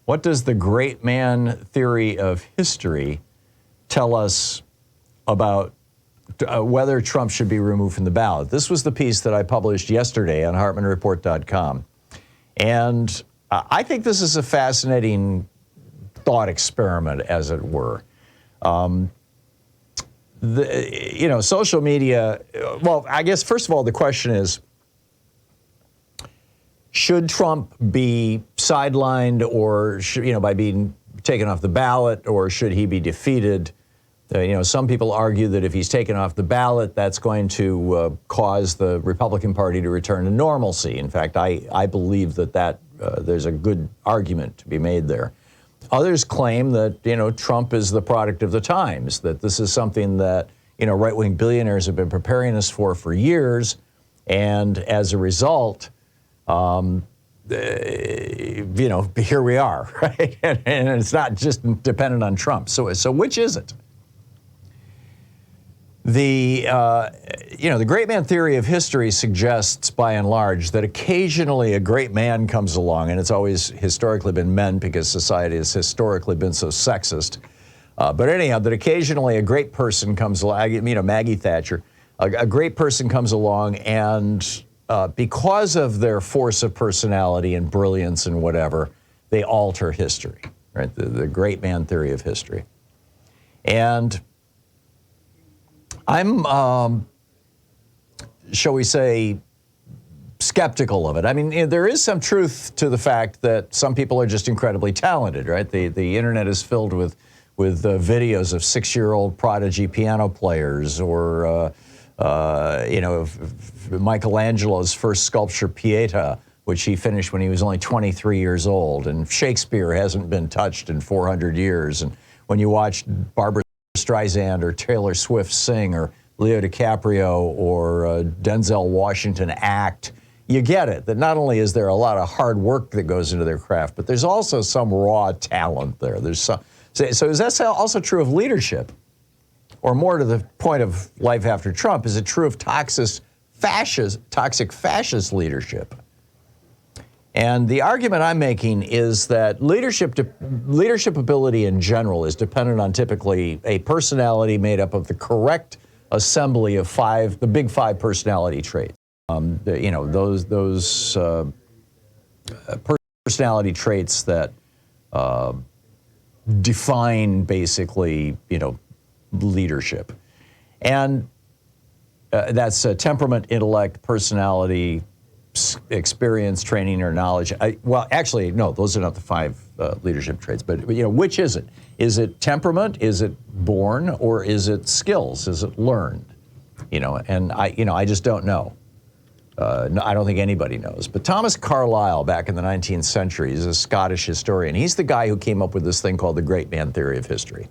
What does the great man theory of history tell us about whether Trump should be removed from the ballot? This was the piece that I published yesterday on HartmannReport.com. And I think this is a fascinating thought experiment, as it were. Social media, well, I guess, first of all, the question is, should Trump be sidelined or, by being taken off the ballot, or should he be defeated? Some people argue that if he's taken off the ballot, that's going to cause the Republican Party to return to normalcy. In fact, I believe that there's a good argument to be made there. Others claim that, Trump is the product of the times, that this is something that, right-wing billionaires have been preparing us for years. And as a result, here we are, right? And it's not just dependent on Trump. So which is it? The great man theory of history suggests, by and large, that occasionally a great man comes along, and it's always historically been men because society has historically been so sexist. But anyhow, that occasionally a great person comes along, Maggie Thatcher, a great person comes along, and because of their force of personality and brilliance and whatever, they alter history, right? The great man theory of history. And I'm, shall we say, skeptical of it. I mean, there is some truth to the fact that some people are just incredibly talented, right? The internet is filled with videos of 6-year-old prodigy piano players, or Michelangelo's first sculpture, Pieta, which he finished when he was only 23 years old, and Shakespeare hasn't been touched in 400 years. And when you watch Barbra Streisand or Taylor Swift sing, or Leo DiCaprio or Denzel Washington act, you get it, that not only is there a lot of hard work that goes into their craft, but there's also some raw talent there. So is that also true of leadership? Or more to the point of life after Trump, is it true of toxic fascist leadership? And the argument I'm making is that leadership ability in general is dependent on typically a personality made up of the correct assembly of the big five personality traits. Those personality traits that define basically, leadership. And that's temperament, intellect, personality, experience, training, or knowledge. Actually, no, those are not the five leadership traits. But which is it? Is it temperament? Is it born? Or is it skills? Is it learned? And I just don't know. I don't think anybody knows. But Thomas Carlyle, back in the 19th century, is a Scottish historian. He's the guy who came up with this thing called the great man theory of history.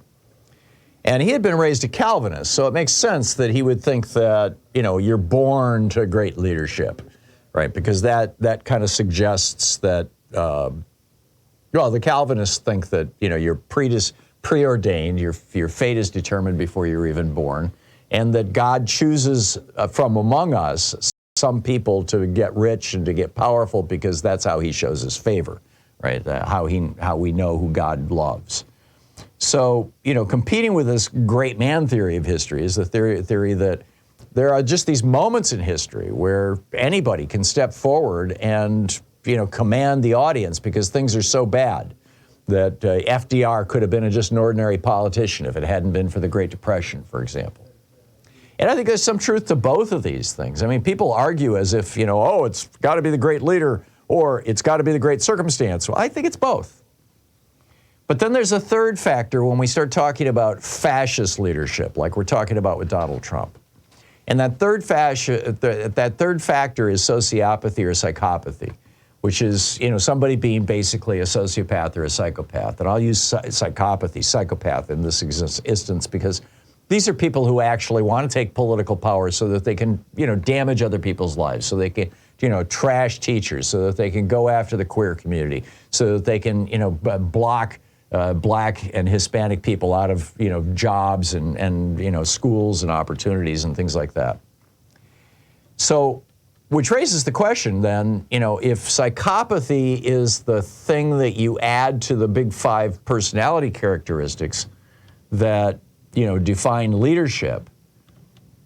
And he had been raised a Calvinist, so it makes sense that he would think that, you're born to great leadership, right? Because that kind of suggests that, the Calvinists think that, you're preordained, your fate is determined before you're even born, and that God chooses from among us some people to get rich and to get powerful because that's how he shows his favor, right? How we know who God loves. So, competing with this great man theory of history is the theory that there are just these moments in history where anybody can step forward and, command the audience because things are so bad that FDR could have been just an ordinary politician if it hadn't been for the Great Depression, for example. And I think there's some truth to both of these things. I mean, people argue as if, it's got to be the great leader or it's got to be the great circumstance. Well, I think it's both. But then there's a third factor when we start talking about fascist leadership, like we're talking about with Donald Trump. And that third factor is sociopathy or psychopathy, which is, somebody being basically a sociopath or a psychopath. And I'll use psychopath in this instance because these are people who actually want to take political power so that they can, damage other people's lives, so they can, trash teachers, so that they can go after the queer community, so that they can, block Black and Hispanic people out of, jobs and schools and opportunities and things like that. So which raises the question then, if psychopathy is the thing that you add to the big 5 personality characteristics that, define leadership,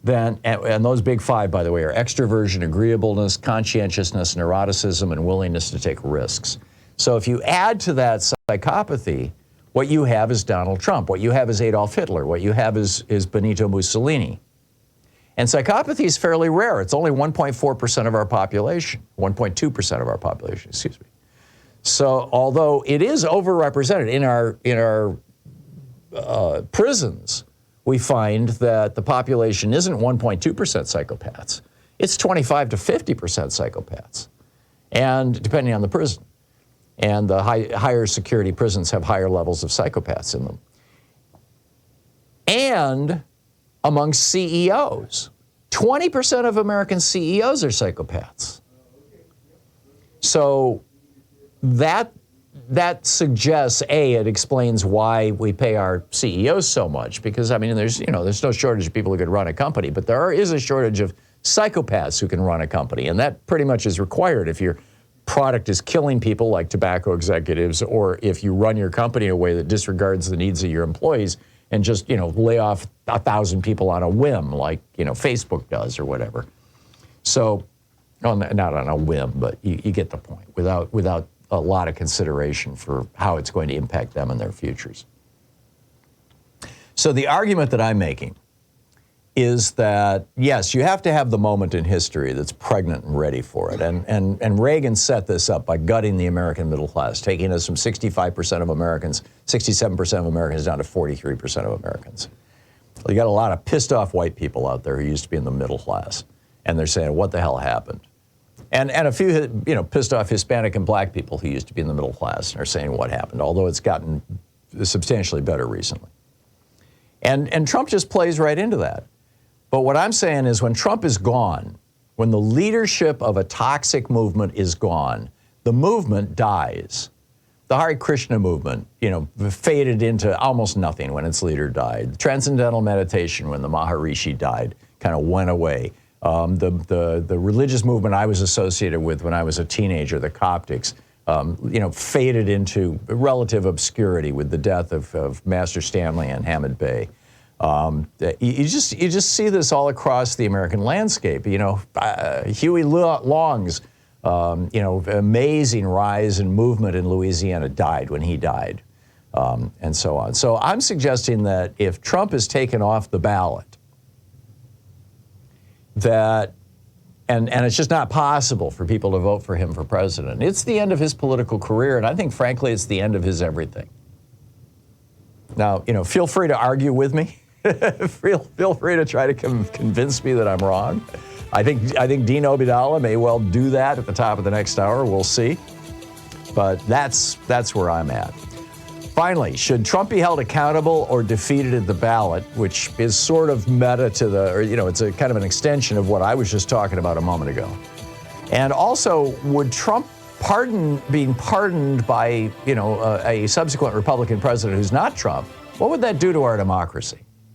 then, and those big 5, by the way, are extroversion, agreeableness, conscientiousness, neuroticism, and willingness to take risks. So if you add to that psychopathy, what you have is Donald Trump. What you have is Adolf Hitler. What you have is Benito Mussolini. And psychopathy is fairly rare. It's only 1.4% of our population, 1.2% of our population, excuse me. So although it is overrepresented in our prisons, we find that the population isn't 1.2% psychopaths. It's 25 to 50% psychopaths, and depending on the prison. And the higher security prisons have higher levels of psychopaths in them. And among CEOs, 20% of American CEOs are psychopaths. So that suggests, it explains why we pay our CEOs so much, because there's no shortage of people who could run a company, but there is a shortage of psychopaths who can run a company, and that pretty much is required if your product is killing people like tobacco executives, or if you run your company in a way that disregards the needs of your employees and just lay off 1,000 people on a whim like Facebook does or whatever. So, not on a whim, but you get the point, without a lot of consideration for how it's going to impact them and their futures. So the argument that I'm making is that, yes, you have to have the moment in history that's pregnant and ready for it. And Reagan set this up by gutting the American middle class, taking us from 65% of Americans, 67% of Americans down to 43% of Americans. Well, you got a lot of pissed off white people out there who used to be in the middle class, and they're saying, what the hell happened? And a few, pissed off Hispanic and black people who used to be in the middle class and are saying what happened, although it's gotten substantially better recently. And Trump just plays right into that. But what I'm saying is, when Trump is gone, when the leadership of a toxic movement is gone, the movement dies. The Hare Krishna movement, faded into almost nothing when its leader died. The Transcendental Meditation, when the Maharishi died, kind of went away. The religious movement I was associated with when I was a teenager, the Coptics, faded into relative obscurity with the death of Master Stanley and Hamid Bey. You just see this all across the American landscape. Huey Long's amazing rise in movement in Louisiana died when he died, and so on. So I'm suggesting that if Trump is taken off the ballot, and it's just not possible for people to vote for him for president. It's the end of his political career, and I think, frankly, it's the end of his everything. Now, feel free to argue with me. Feel free to try to convince me that I'm wrong. I think Dean Obeidallah may well do that at the top of the next hour. We'll see. But that's where I'm at. Finally, should Trump be held accountable or defeated at the ballot, which is sort of meta it's a kind of an extension of what I was just talking about a moment ago. And also, would Trump being pardoned by, a subsequent Republican president who's not Trump, what would that do to our democracy?